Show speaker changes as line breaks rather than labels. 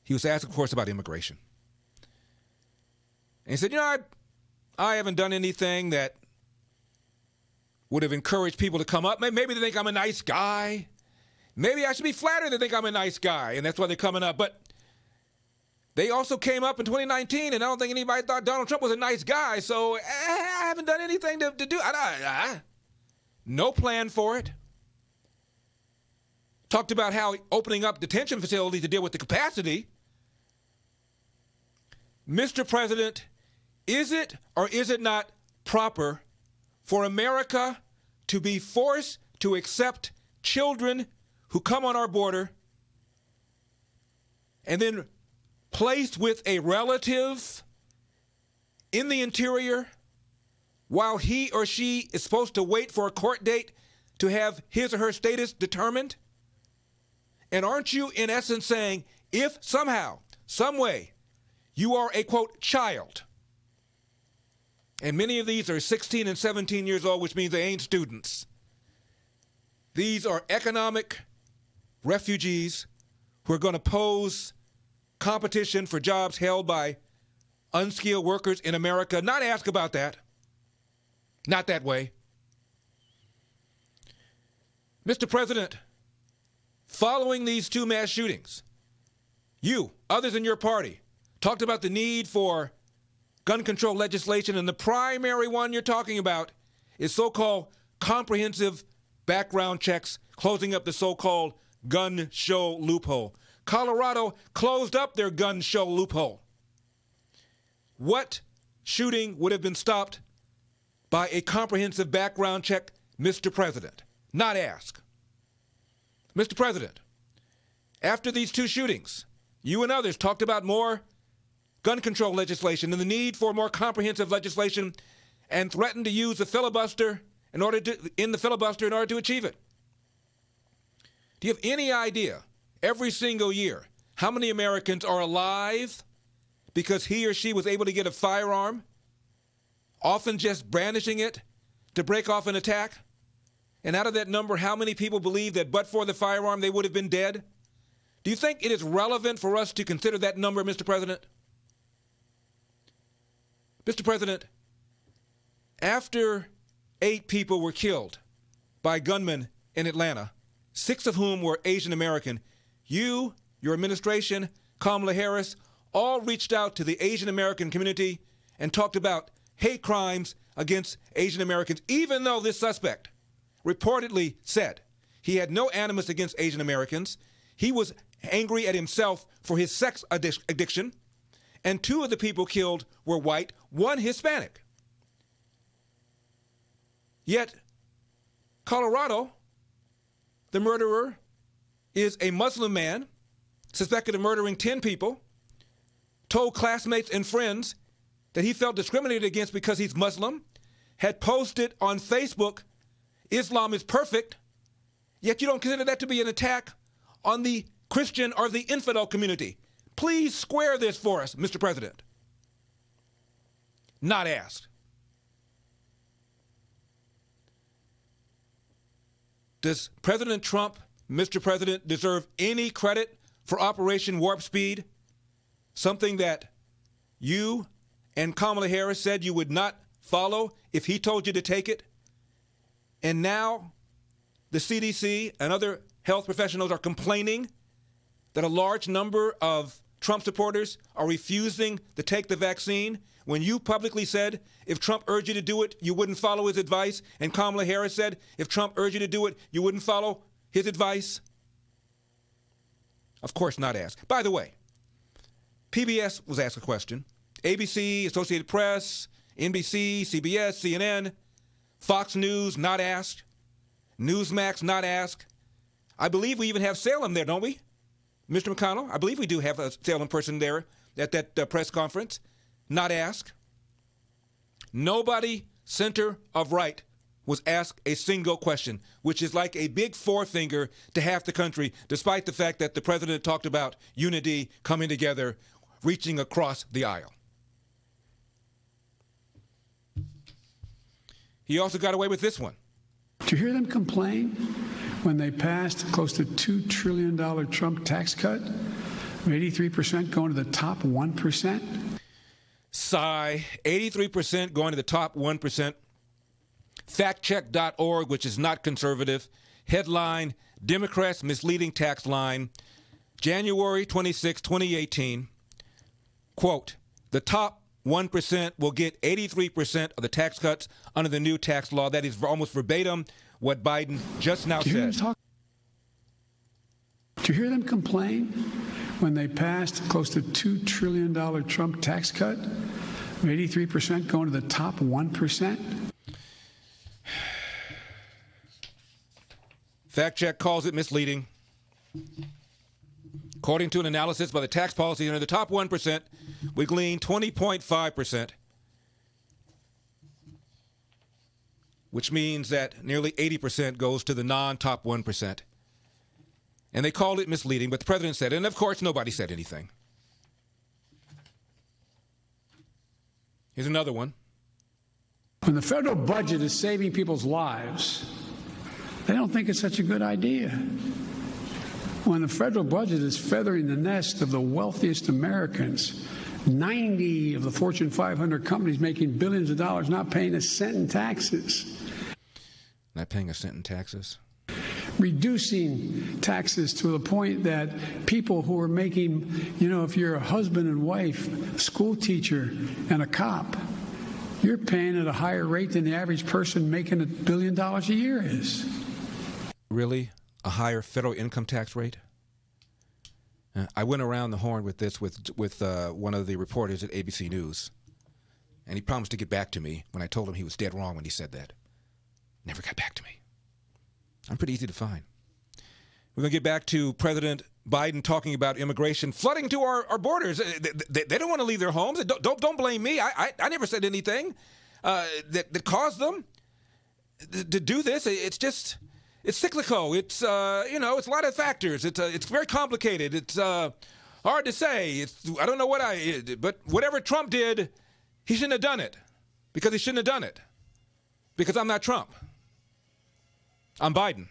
He was asked, of course, about immigration. And he said, I haven't done anything that would have encouraged people to come up. Maybe they think I'm a nice guy. Maybe I should be flattered they think I'm a nice guy, and that's why they're coming up. But they also came up in 2019, and I don't think anybody thought Donald Trump was a nice guy, so I haven't done anything to do. No plan for it. Talked about how opening up detention facilities to deal with the capacity. Mr. President, is it or is it not proper for America to be forced to accept children who come on our border and then placed with a relative in the interior while he or she is supposed to wait for a court date to have his or her status determined? And aren't you, in essence, saying if somehow, some way, you are a, quote, child, and many of these are 16 and 17 years old, which means they ain't students. These are economic refugees who are going to pose competition for jobs held by unskilled workers in America. Not ask about that. Not that way. Mr. President, following these two mass shootings, you, others in your party, talked about the need for gun control legislation, and the primary one you're talking about is so-called comprehensive background checks, closing up the so-called gun show loophole. Colorado closed up their gun show loophole. What shooting would have been stopped by a comprehensive background check, Mr. President? Not ask. Mr. President, after these two shootings, you and others talked about more gun control legislation and the need for more comprehensive legislation, and threatened to use the filibuster in order to achieve it. Do you have any idea, every single year, how many Americans are alive because he or she was able to get a firearm, often just brandishing it to break off an attack? And out of that number, how many people believe that but for the firearm, they would have been dead? Do you think it is relevant for us to consider that number, Mr. President? Mr. President, after 8 people were killed by gunmen in Atlanta, 6 of whom were Asian American, you, your administration, Kamala Harris, all reached out to the Asian American community and talked about hate crimes against Asian Americans, even though this suspect reportedly said he had no animus against Asian Americans. He was angry at himself for his sex addiction, and 2 of the people killed were white, 1 Hispanic. Yet, Colorado, the murderer is a Muslim man suspected of murdering 10 people, told classmates and friends that he felt discriminated against because he's Muslim, had posted on Facebook, Islam is perfect, yet you don't consider that to be an attack on the Christian or the infidel community. Please square this for us, Mr. President. Not asked. Does President Trump, Mr. President, deserve any credit for Operation Warp Speed? Something that you and Kamala Harris said you would not follow if he told you to take it? And now the CDC and other health professionals are complaining that a large number of Trump supporters are refusing to take the vaccine when you publicly said if Trump urged you to do it, you wouldn't follow his advice, and Kamala Harris said if Trump urged you to do it, you wouldn't follow his advice? Of course not asked. By the way, PBS was asked a question. ABC, Associated Press, NBC, CBS, CNN, Fox News, not asked. Newsmax, not asked. I believe we even have Salem there, don't we? Mr. McConnell, I believe we do have a Salem person there at that press conference. Not asked. Nobody center of right was asked a single question, which is like a big forefinger to half the country, despite the fact that the president talked about unity, coming together, reaching across the aisle. He also got away with this one.
Did you hear them complain when they passed close to $2 trillion Trump tax cut 83% going to the top 1%?
Sigh. 83% going to the top 1%. Factcheck.org, which is not conservative. Headline, Democrats misleading tax line. January 26, 2018. Quote, the top 1% will get 83% of the tax cuts under the new tax law. That is almost verbatim what Biden just now said.
Did you hear them complain when they passed close to $2 trillion Trump tax cut? 83% going to the top 1%?
Fact Check calls it misleading. According to an analysis by the Tax Policy Center, the top 1% we glean 20.5%, which means that nearly 80% goes to the non-top 1%. And they called it misleading, but the president said it, and of course nobody said anything. Here's another one.
When the federal budget is saving people's lives, they don't think it's such a good idea. When the federal budget is feathering the nest of the wealthiest Americans, 90 of the Fortune 500 companies making billions of dollars not paying a cent in taxes.
Not paying a cent in taxes?
Reducing taxes to the point that people who are making, if you're a husband and wife, a school teacher, and a cop, you're paying at a higher rate than the average person making $1 billion a year is.
Really? A higher federal income tax rate? I went around the horn with this with one of the reporters at ABC News, and he promised to get back to me when I told him he was dead wrong when he said that. Never got back to me. I'm pretty easy to find. We're going to get back to President Biden talking about immigration flooding to our borders. They don't want to leave their homes. Don't blame me. I never said anything that caused them to do this. It's cyclical. It's it's a lot of factors. It's very complicated. It's hard to say. I don't know but whatever Trump did, he shouldn't have done it, because he shouldn't have done it, because I'm not Trump. I'm Biden.